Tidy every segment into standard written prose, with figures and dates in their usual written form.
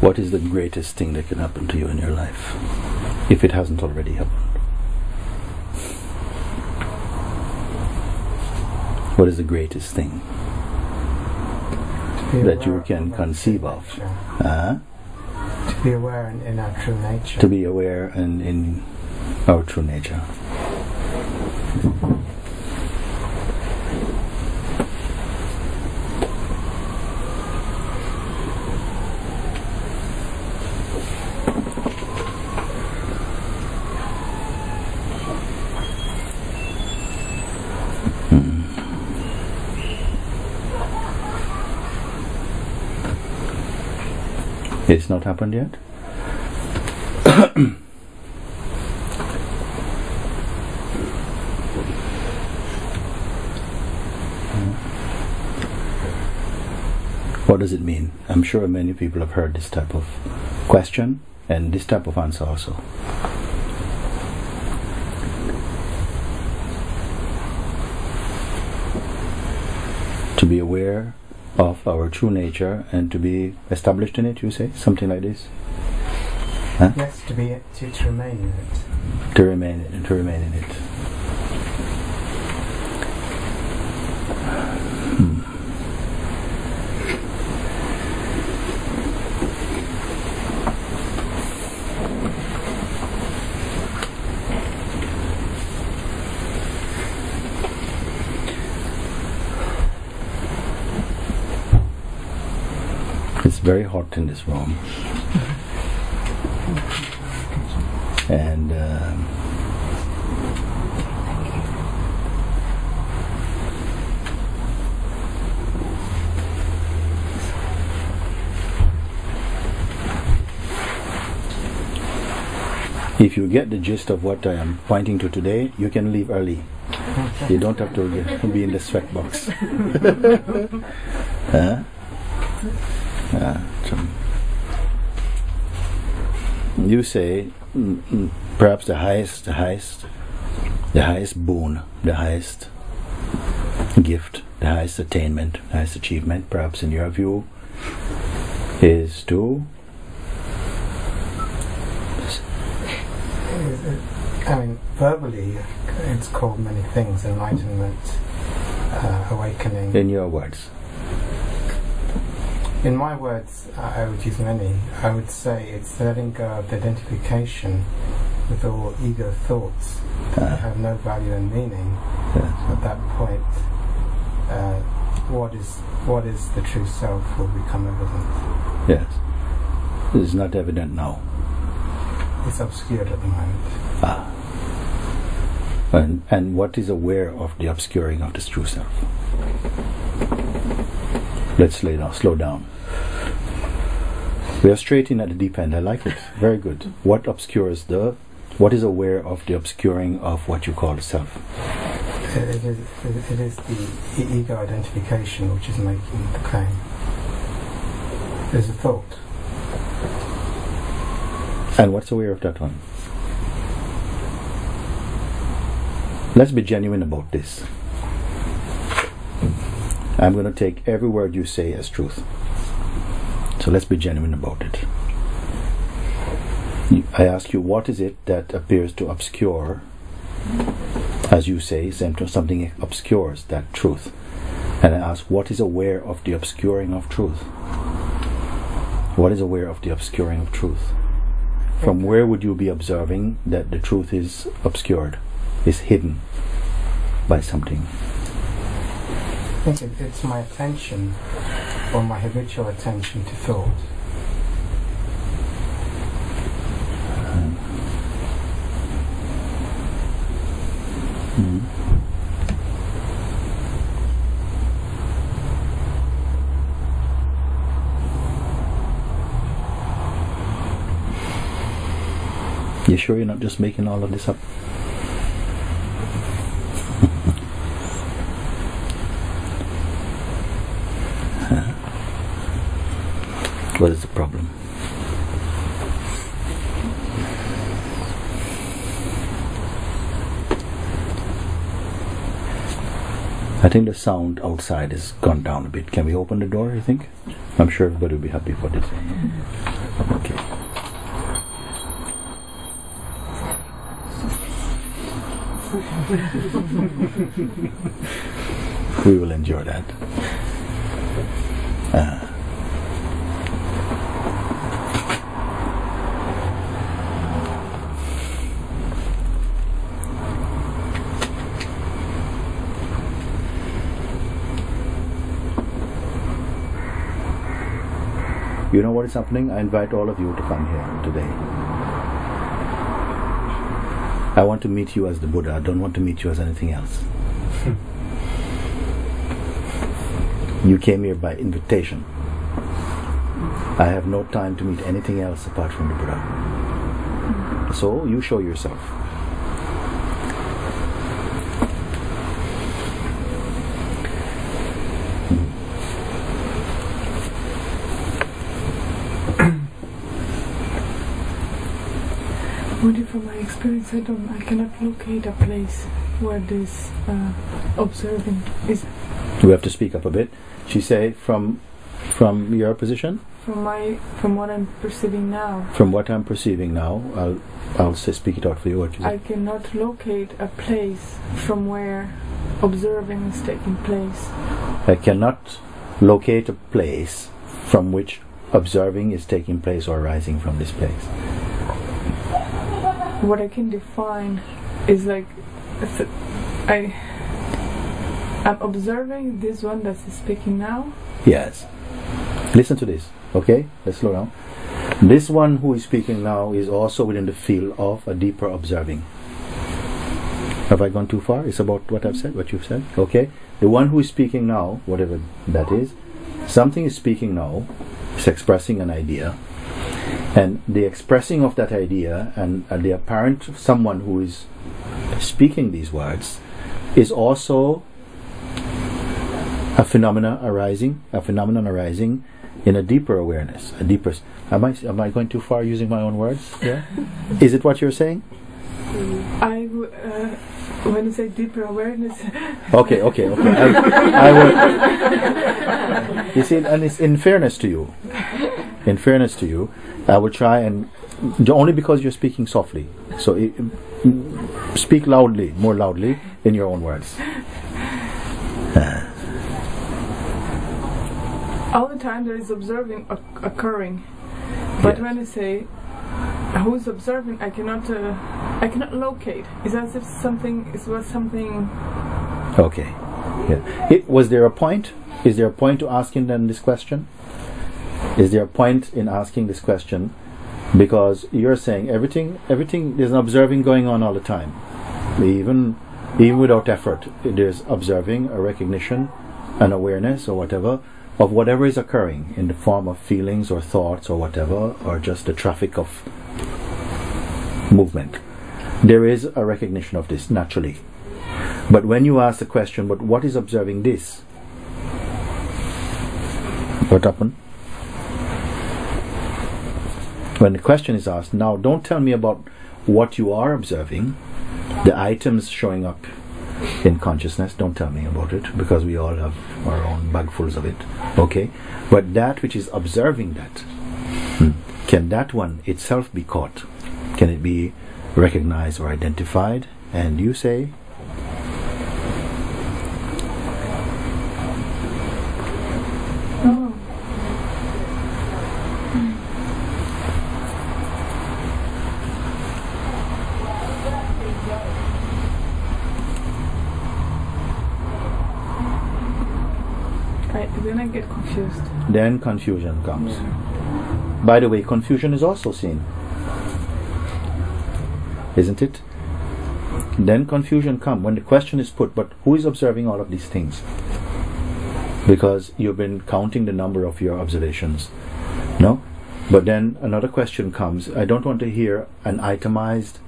What is the greatest thing that can happen to you in your life, if it hasn't already happened? What is the greatest thing that you can conceive of? To be aware in our true nature. To be aware in our true nature. It's not happened yet? What does it mean? I'm sure many people have heard this type of question and this type of answer also. To be aware of our true nature and to be established in it, you say? Something like this? Huh? Yes, to remain in it. To remain in it. It's very hot in this room, and if you get the gist of what I am pointing to today, you can leave early. You don't have to be in the sweat box. Huh? You say perhaps the highest boon, the highest gift, the highest attainment, the highest achievement, perhaps in your view, is to verbally it's called many things: enlightenment, awakening. In your words. In my words, I would use many. I would say it's letting go of the identification with all ego thoughts that have no value and meaning. Yes. At that point, what is the true self will become evident. Yes. It's not evident now. It's obscured at the moment. And what is aware of the obscuring of this true self? Let's slow down. We are straight in at the deep end. I like it. Very good. What is aware of the obscuring of what you call the self? It is the ego identification which is making the claim. There's a thought. And what's aware of that one? Let's be genuine about this. I'm going to take every word you say as truth. So let's be genuine about it. I ask you, what is it that appears to obscure, as you say, something obscures that truth? And I ask, what is aware of the obscuring of truth? What is aware of the obscuring of truth? From where would you be observing that the truth is obscured, is hidden by something? I think it's my attention, or my habitual attention to thought. You sure you're not just making all of this up? What is the problem? I think the sound outside has gone down a bit. Can we open the door, you think? I'm sure everybody will be happy for this. Okay. We will endure that. You know what is happening? I invite all of you to come here today. I want to meet you as the Buddha. I don't want to meet you as anything else. You came here by invitation. I have no time to meet anything else apart from the Buddha. So you show yourself. Only from my experience, I cannot locate a place where this observing is. We have to speak up a bit. She say from your position. From what I'm perceiving now. From what I'm perceiving now, I'll say speak it out for you. What you say. I cannot locate a place from where observing is taking place. I cannot locate a place from which observing is taking place or arising from this place. What I can define is like I'm observing this one that is speaking now. Yes. Listen to this, okay? Let's slow down. This one who is speaking now is also within the field of a deeper observing. Have I gone too far? It's about what I've said, what you've said. Okay? The one who is speaking now, whatever that is, something is speaking now, it's expressing an idea. And the expressing of that idea and the apparent someone who is speaking these words is also a phenomenon arising in a deeper awareness, a deeper. Am I going too far using my own words? Yeah. Is it what you're saying? When you say deeper awareness. Okay. I will. You see, and it's in fairness to you. In fairness to you, I will try and only because you're speaking softly. So speak loudly, more loudly, in your own words. All the time there is observing occurring, but when I say who's observing, I cannot locate. It's as if something. Okay. Yeah. Was there a point? Is there a point to asking them this question? Is there a point in asking this question? Because you're saying everything. There's an observing going on all the time. Even without effort, there's observing, a recognition, an awareness, or whatever, of whatever is occurring in the form of feelings or thoughts or whatever, or just the traffic of movement. There is a recognition of this naturally. But when you ask the question, but what is observing this? What happened? When the question is asked, now don't tell me about what you are observing, the items showing up in consciousness, don't tell me about it, because we all have our own bagfuls of it. Okay? But that which is observing that, can that one itself be caught? Can it be recognized or identified? And you say, then I get confused. Then confusion comes. By the way, confusion is also seen, isn't it? Then confusion comes when the question is put, but who is observing all of these things? Because you've been counting the number of your observations, no? But then another question comes. I don't want to hear an itemized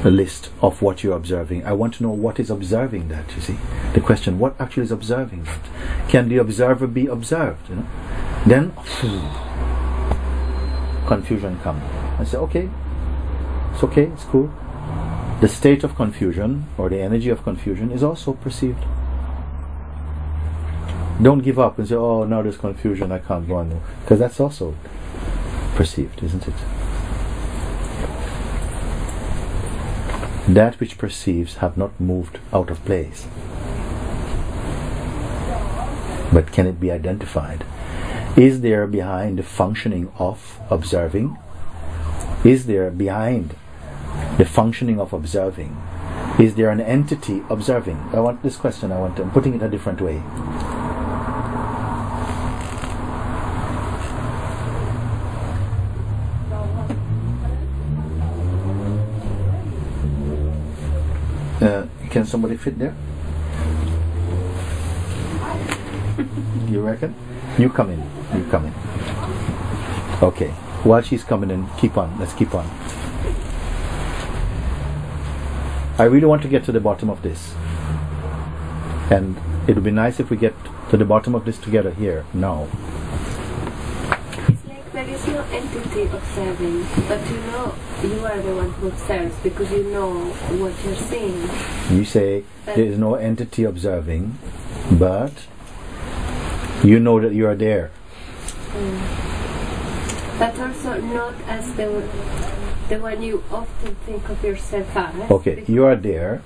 list of what you're observing. I want to know what is observing that, you see. The question, what actually is observing that? Can the observer be observed? You know? Then confusion comes. I say, okay, it's cool. the state of confusion or the energy of confusion is also perceived. Don't give up and say, oh, now there's confusion, I can't go on. Because that's also perceived, isn't it? That which perceives have not moved out of place. But can it be identified? Is there behind the functioning of observing? Is there behind the functioning of observing? Is there an entity observing? I want this question, I'm putting it a different way. Can somebody fit there? You reckon? You come in. You come in. Okay. While she's coming in, keep on. Let's keep on. I really want to get to the bottom of this. And it would be nice if we get to the bottom of this together here, now. It's like there is no entity observing, but you know you are the one who observes because you know what you're seeing. You say there is no entity observing, but you know that you are there. But also not as the one you often think of yourself as. Okay, you are there,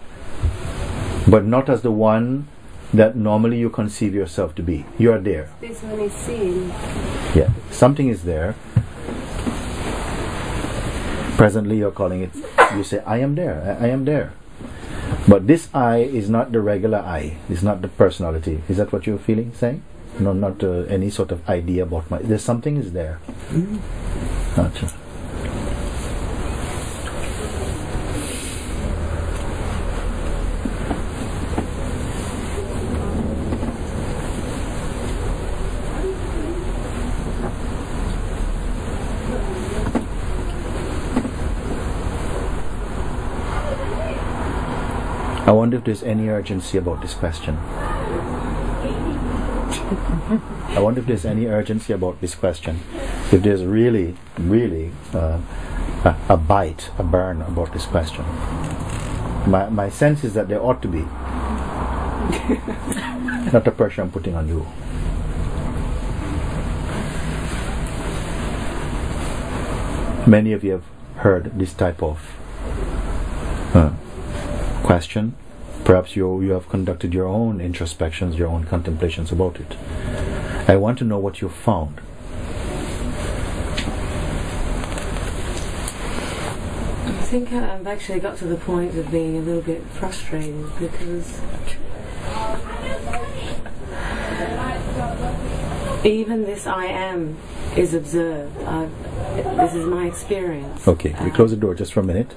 but not as the one that normally you conceive yourself to be. You are there. This one is seen. Yeah, something is there. Presently you're calling it, you say, I am there, I am there. But this I is not the regular I, it's not the personality. Is that what you're feeling, saying? No, not any sort of idea about there's something is there. Gotcha. I wonder if there's any urgency about this question. I wonder if there's any urgency about this question. If there's really a bite, a burn about this question. My sense is that there ought to be. Not the pressure I'm putting on you. Many of you have heard this type of question. Perhaps you have conducted your own introspections, your own contemplations about it. I want to know what you found. I think I've actually got to the point of being a little bit frustrated because even this I am is observed. This is my experience. Okay, we close the door just for a minute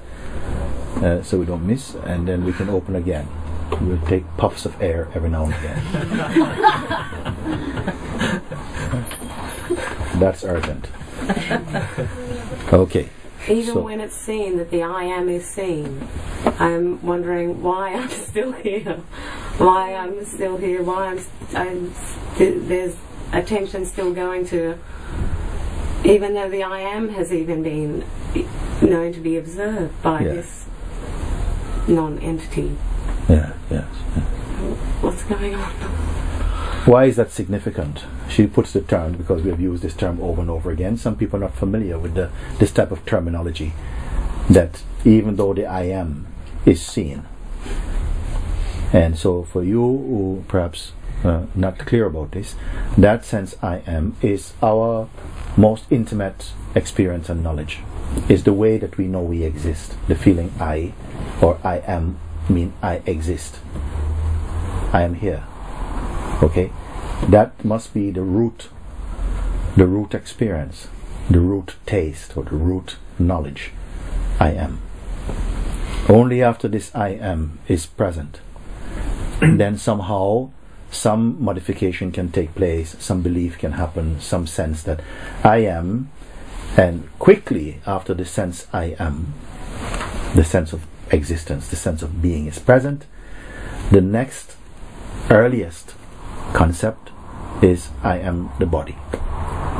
so we don't miss, and then we can open again. We'll take puffs of air every now and again. That's urgent. Okay. Even when it's seen that the I am is seen, I'm wondering why I'm still here. Why I'm still here. Why there's attention still going to, even though the I am has even been known to be observed by this non-entity. Yeah, yes. What's going on? Why is that significant? She puts the term because we have used this term over and over again. Some people are not familiar with this type of terminology, that even though the I am is seen. And so for you who perhaps not clear about this, that sense I am is our most intimate experience and knowledge. Is the way that we know we exist. The feeling I or I am mean I exist. I am here. Okay? That must be the root experience, the root taste or the root knowledge. I am. Only after this I am is present, then somehow some modification can take place, some belief can happen, some sense that I am, and quickly after the sense I am, the sense of existence, the sense of being is present, the next earliest concept is I am the body.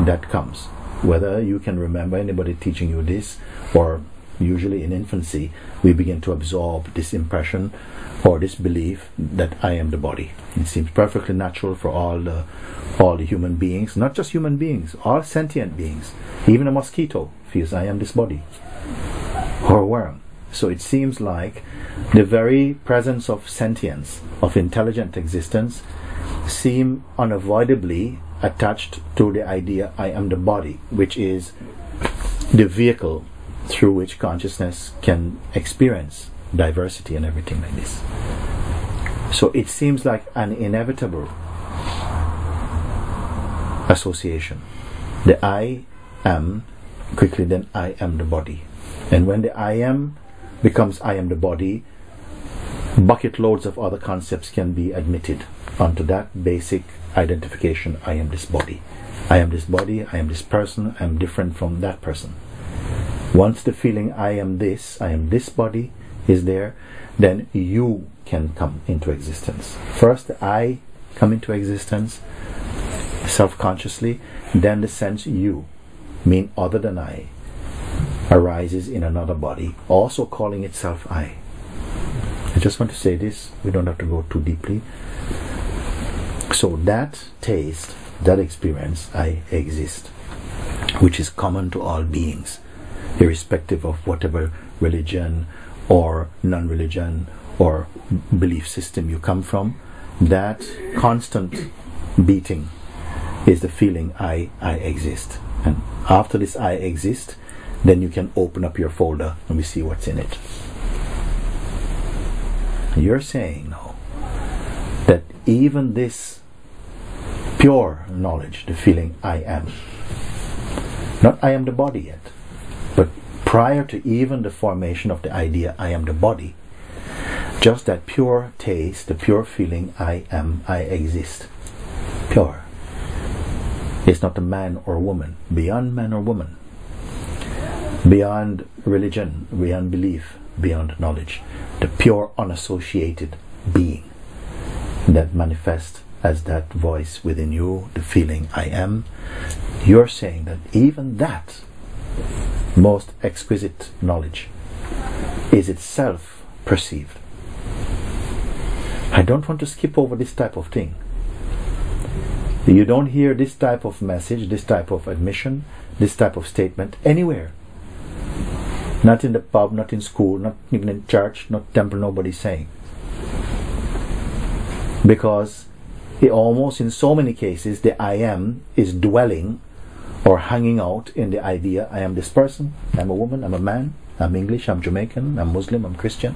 That comes. Whether you can remember anybody teaching you this or usually in infancy, we begin to absorb this impression or this belief that I am the body. It seems perfectly natural for all the human beings, not just human beings, all sentient beings. Even a mosquito feels I am this body, or a worm. So it seems like the very presence of sentience, of intelligent existence, seem unavoidably attached to the idea I am the body, which is the vehicle through which consciousness can experience diversity and everything like this. So it seems like an inevitable association. The I am, quickly then I am the body. And when the I am becomes I am the body, bucket loads of other concepts can be admitted onto that basic identification. I am this body. I am this body, I am this person, I am different from that person. Once the feeling I am this body is there, then you can come into existence. First the I come into existence self-consciously, then the sense you, mean other than I, arises in another body, also calling itself I. I just want to say this, we don't have to go too deeply. So that taste, that experience, I exist, which is common to all beings, irrespective of whatever religion or non-religion or belief system you come from. That constant beating is the feeling I exist. And after this I exist, then you can open up your folder and we see what's in it. You're saying now that even this pure knowledge, the feeling I am, not I am the body yet, but prior to even the formation of the idea I am the body, just that pure taste, the pure feeling I am, I exist, pure. It's not a man or woman, beyond man or woman, beyond religion, beyond belief, beyond knowledge, the pure unassociated being that manifests as that voice within you, the feeling I am. You're saying that even that most exquisite knowledge is itself perceived. I don't want to skip over this type of thing. You don't hear this type of message, this type of admission, this type of statement anywhere. Not in the pub, not in school, not even in church, not temple, nobody's saying. Because almost in so many cases, the I am is dwelling or hanging out in the idea I am this person, I'm a woman, I'm a man, I'm English, I'm Jamaican, I'm Muslim, I'm Christian.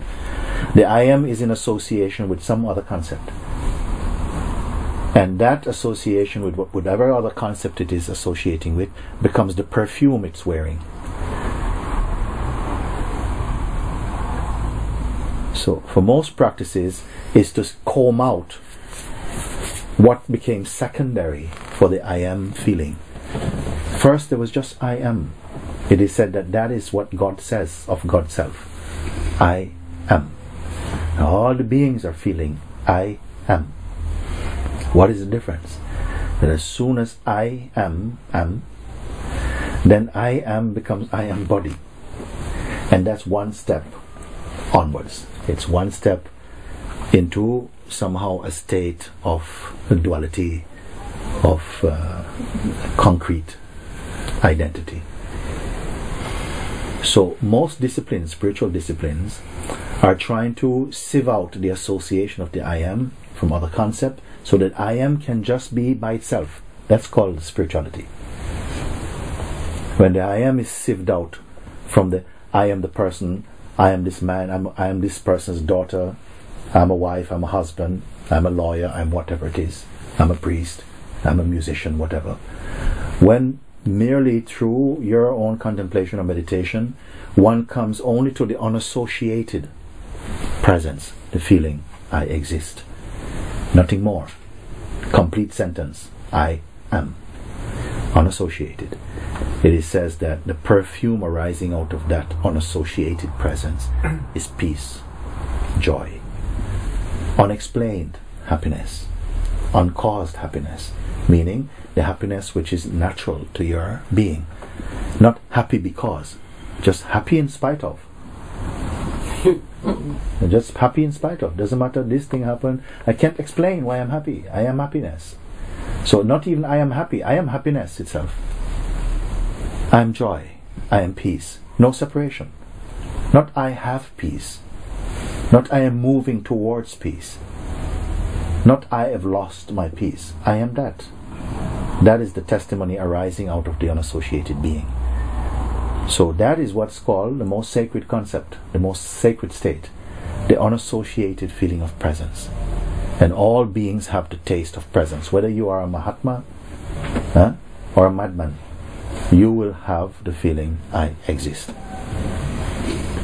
The I am is in association with some other concept. And that association with whatever other concept it is associating with becomes the perfume it's wearing. So for most practices is to comb out what became secondary for the I am feeling. First there was just I am. It is said that that is what God says of God's self. I am. Now all the beings are feeling I am. What is the difference? That as soon as I am, then I am becomes I am body. And that's one step onwards. It's one step into somehow a state of duality, of concrete identity. So most disciplines, spiritual disciplines, are trying to sieve out the association of the I am from other concepts, so that I am can just be by itself. That's called spirituality. When the I am is sieved out from the I am the person, I am this man, I am this person's daughter, I'm a wife, I'm a husband, I'm a lawyer, I'm whatever it is, I'm a priest, I'm a musician, whatever. When merely through your own contemplation or meditation, one comes only to the unassociated presence, the feeling I exist. Nothing more. Complete sentence. I am. Unassociated. It says that the perfume arising out of that unassociated presence is peace, joy, unexplained happiness, uncaused happiness, meaning the happiness which is natural to your being. Not happy because. just happy in spite of. You're just happy in spite of. Doesn't matter, this thing happened. I can't explain why I'm happy. I am happiness. So not even I am happy. I am happiness itself. I am joy. I am peace. No separation. Not I have peace. Not I am moving towards peace. Not I have lost my peace. I am that. That is the testimony arising out of the unassociated being. So that is what's called the most sacred concept, the most sacred state, the unassociated feeling of presence. And all beings have the taste of presence. Whether you are a Mahatma or a madman, you will have the feeling, I exist.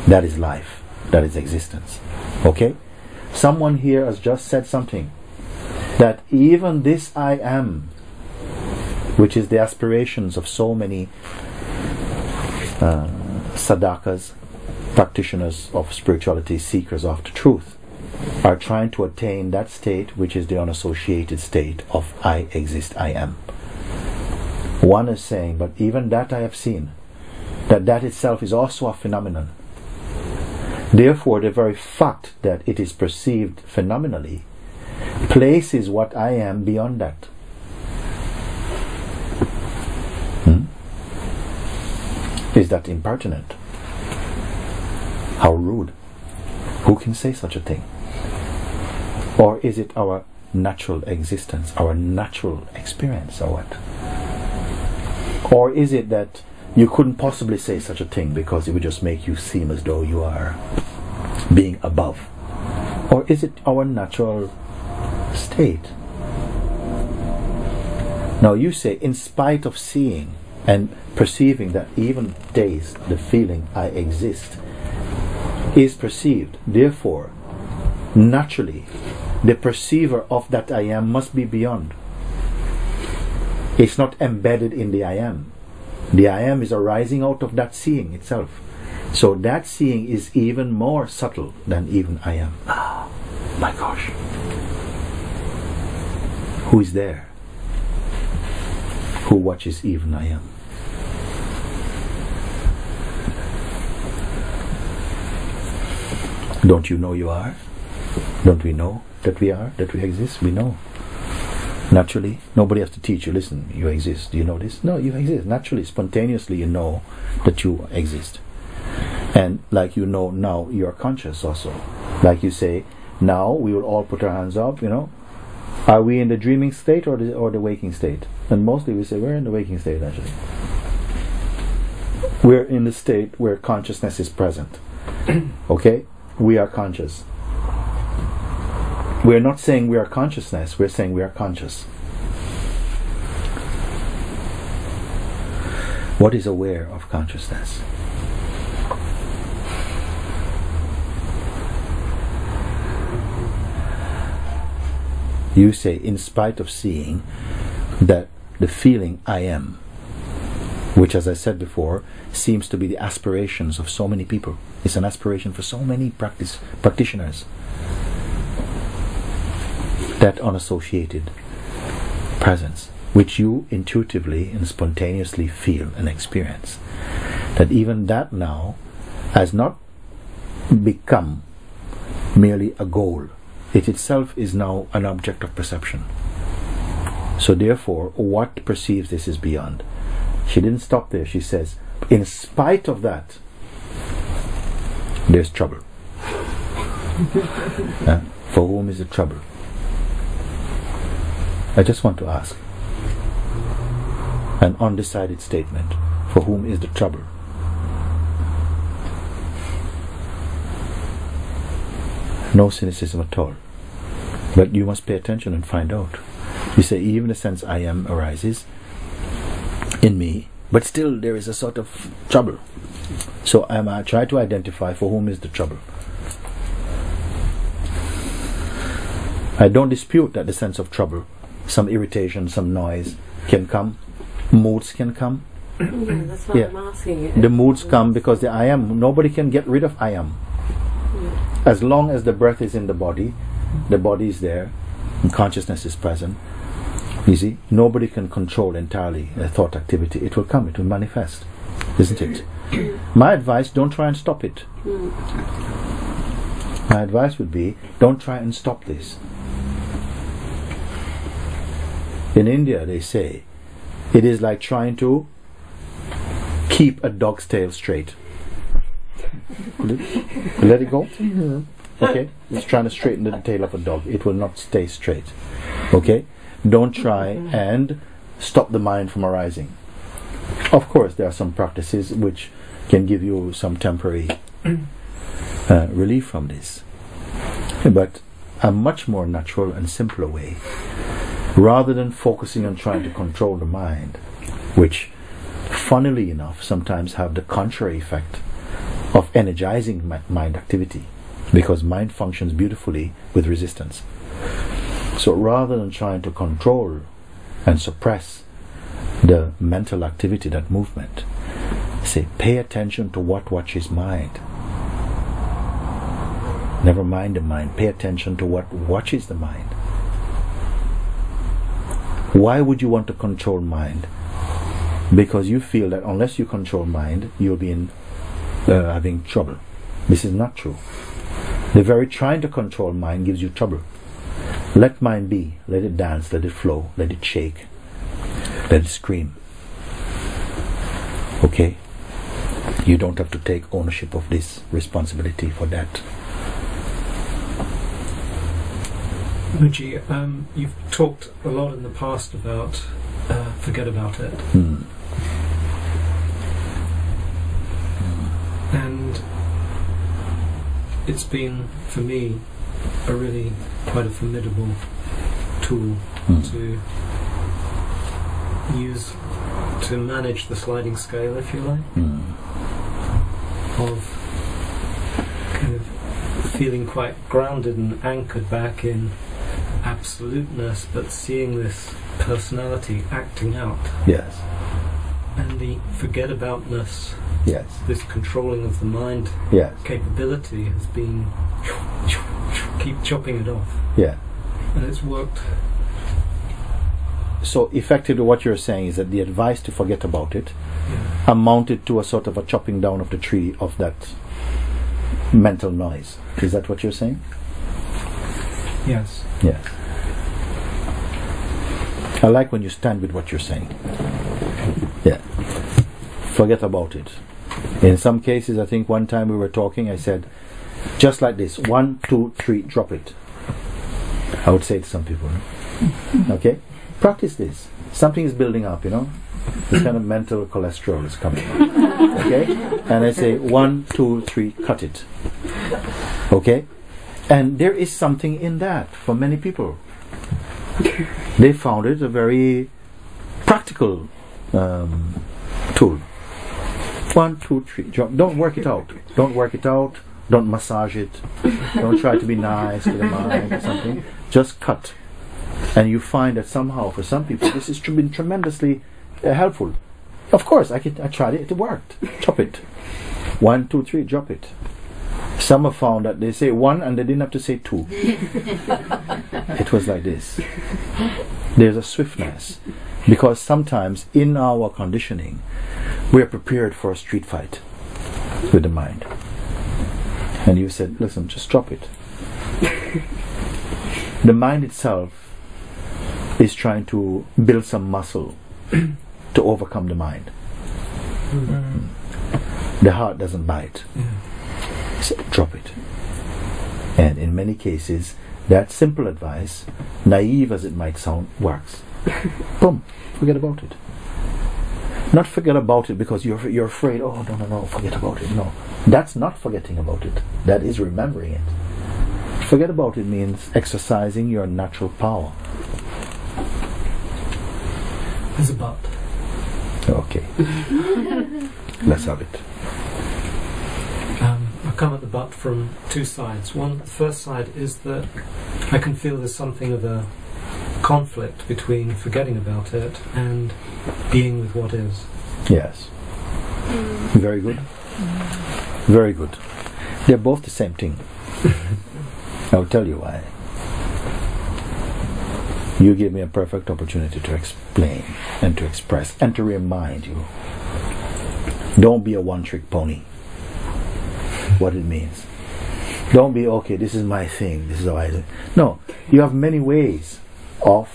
That is life. That is existence. Okay? Someone here has just said something, that even this I am, which is the aspirations of so many sadhakas, practitioners of spirituality, seekers of the truth, are trying to attain that state which is the unassociated state of I exist, I am. One is saying, but even that I have seen, that itself is also a phenomenon. Therefore, the very fact that it is perceived phenomenally places what I am beyond that. Is that impertinent? How rude. Who can say such a thing? Or is it our natural existence, our natural experience, or what? Or is it that you couldn't possibly say such a thing because it would just make you seem as though you are being above? Or is it our natural state? Now you say, in spite of seeing and perceiving that even days the feeling I exist is perceived, therefore naturally the perceiver of that I am must be beyond. It's not embedded in the I am. The I am is arising out of that seeing itself. So that seeing is even more subtle than even I am. Ah, my gosh. Who is there? Who watches even I am? Don't you know you are? Don't we know that we are, that we exist? We know. Naturally, nobody has to teach you, listen, you exist. Do you know this? No, you exist. Naturally, spontaneously you know that you exist. And like you know now, you are conscious also. Like you say, now we will all put our hands up, Are we in the dreaming state or the waking state? And mostly we say we're in the waking state actually. We're in the state where consciousness is present. Okay? We are conscious. We're not saying we are consciousness, we're saying we are conscious. What is aware of consciousness? You say, in spite of seeing that the feeling I am, which as I said before, seems to be the aspirations of so many people. It's an aspiration for so many practitioners. That unassociated presence, which you intuitively and spontaneously feel and experience, that even that now has not become merely a goal. It itself is now an object of perception. So therefore, what perceives this is beyond. She didn't stop there. She says, in spite of that, there's trouble. For whom is the trouble? I just want to ask, an undecided statement, for whom is the trouble? No cynicism at all. But you must pay attention and find out. You say, even the sense I am arises in me, but still there is a sort of trouble. So I try to identify for whom is the trouble. I don't dispute that the sense of trouble, some irritation, some noise can come, moods can come. Yeah, that's what I'm asking you. The moods come because the I am, nobody can get rid of I am. As long as the breath is in the body is there, and consciousness is present, you see, nobody can control entirely the thought activity. It will come, it will manifest. isn't it? My advice, don't try and stop it. My advice would be, don't try and stop this. In India, they say, it is like trying to keep a dog's tail straight. Let it go. Okay? It's trying to straighten the tail of a dog. It will not stay straight. Okay? Don't try and stop the mind from arising. Of course, there are some practices which can give you some temporary relief from this. But a much more natural and simpler way, rather than focusing on trying to control the mind, which, funnily enough, sometimes have the contrary effect of energizing mind activity, because mind functions beautifully with resistance. So rather than trying to control and suppress the mental activity, that movement, say, pay attention to what watches mind. Never mind the mind, pay attention to what watches the mind. Why would you want to control mind? Because you feel that unless you control mind, you'll be having trouble. This is not true. The very trying to control mind gives you trouble. Let mind be. Let it dance, let it flow, let it shake, let it scream. Okay? You don't have to take ownership of this responsibility for that. Mooji, you've talked a lot in the past about forget about it. And it's been, for me, a really quite a formidable tool to use to manage the sliding scale, if you like, of kind of feeling quite grounded and anchored back in absoluteness, but seeing this personality acting out. Yes. And the forget-aboutness, yes, this controlling of the mind, yes, capability has been keep chopping it off. Yeah. And it's worked. So effectively what you're saying is that the advice to forget about it amounted to a sort of a chopping down of the tree of that mental noise. Is that what you're saying? Yes. Yes. I like when you stand with what you're saying. Yeah. Forget about it. In some cases, I think one time we were talking, I said, just like this, 1, 2, 3, drop it. I would say to some people. Okay? Practice this. Something is building up, you know. This kind of mental cholesterol is coming. Okay? And I say, 1, 2, 3, cut it. Okay? And there is something in that for many people. They found it a very practical tool. 1, 2, 3, drop. Don't work it out. Don't work it out. Don't massage it. Don't try to be nice to the mind or something. Just cut. And you find that somehow for some people this has been tremendously helpful. Of course, I tried it. It worked. Chop it. 1, 2, 3, drop it. Some have found that they say 1 and they didn't have to say 2. It was like this. There's a swiftness. Because sometimes in our conditioning, we are prepared for a street fight with the mind. And you said, listen, just drop it. The mind itself is trying to build some muscle to overcome the mind. The heart doesn't bite. So drop it. And in many cases, that simple advice, naive as it might sound, works. Boom, forget about it. Not forget about it because you're afraid, oh no, forget about it. No, that's not forgetting about it. That is remembering it. Forget about it means exercising your natural power. There's a but. Okay. Let's have it. I come at the but from two sides. The first side is that I can feel there's something of a conflict between forgetting about it and being with what is. Yes. Very good. Very good. They're both the same thing. I'll tell you why. You gave me a perfect opportunity to explain and to express and to remind you Don't be a one-trick pony. What it means. Don't be, okay, this is my thing, this is how I do. No, you have many ways of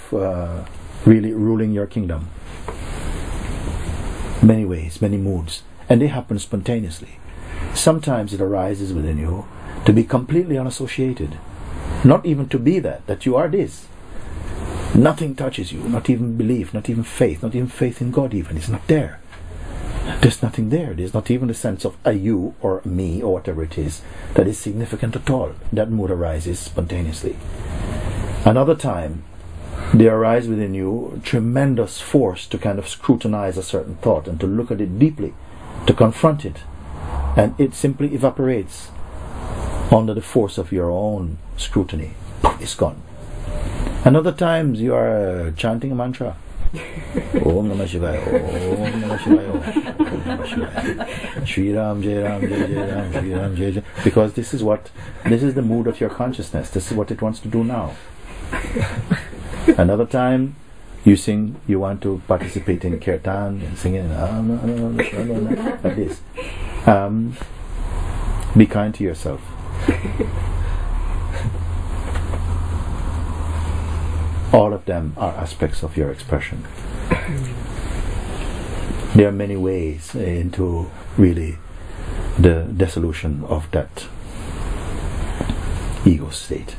really ruling your kingdom. Many ways, many moods. And they happen spontaneously. Sometimes it arises within you to be completely unassociated. Not even to be that you are this. Nothing touches you, not even belief, not even faith in God even. It's not there. There's nothing there. There's not even the sense of a you or a me or whatever it is that is significant at all. That mood arises spontaneously. Another time, there arise within you tremendous force to kind of scrutinize a certain thought and to look at it deeply, to confront it, and it simply evaporates under the force of your own scrutiny. It's gone. And other times you are chanting a mantra. Om Namah Shivaya, Om Namah Shivaya, Om Namah Shivaya. Shri Ram, Jai Ram, Jai Jai Ram, Shri Ram, Jai Jai. Because this is the mood of your consciousness. This is what it wants to do now. Another time you sing, you want to participate in kirtan and singing like this. Be kind to yourself. All of them are aspects of your expression. There are many ways into really the dissolution of that ego state.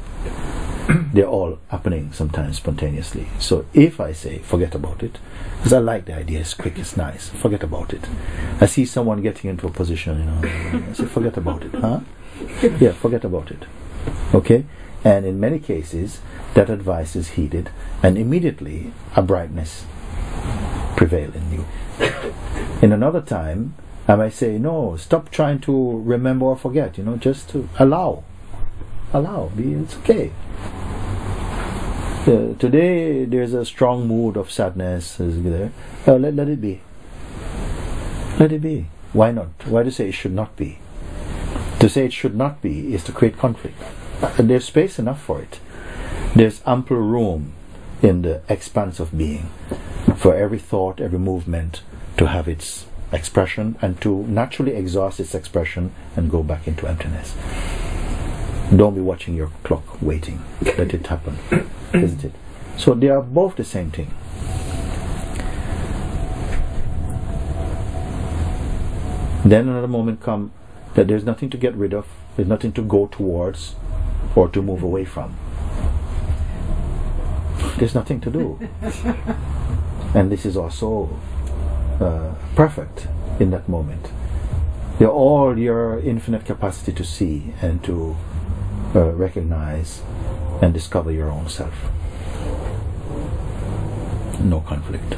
They're all happening sometimes spontaneously. So if I say forget about it, because I like the idea, it's quick, it's nice, forget about it. I see someone getting into a position, I say forget about it, huh? Yeah, forget about it. Okay? And in many cases that advice is heeded and immediately a brightness prevails in you. In another time I might say, no, stop trying to remember or forget, just to allow, it's okay. Today there's a strong mood of sadness there. Let it be. Let it be. Why not? Why do you say it should not be? To say it should not be is to create conflict. There's space enough for it. There's ample room in the expanse of being for every thought, every movement to have its expression and to naturally exhaust its expression and go back into emptiness. Don't be watching your clock waiting. Let it happen. Isn't it? So they are both the same thing. Then another moment comes that there's nothing to get rid of, there's nothing to go towards or to move away from. There's nothing to do. And this is also perfect in that moment. You're all your infinite capacity to see and to recognize and discover your own self. No conflict.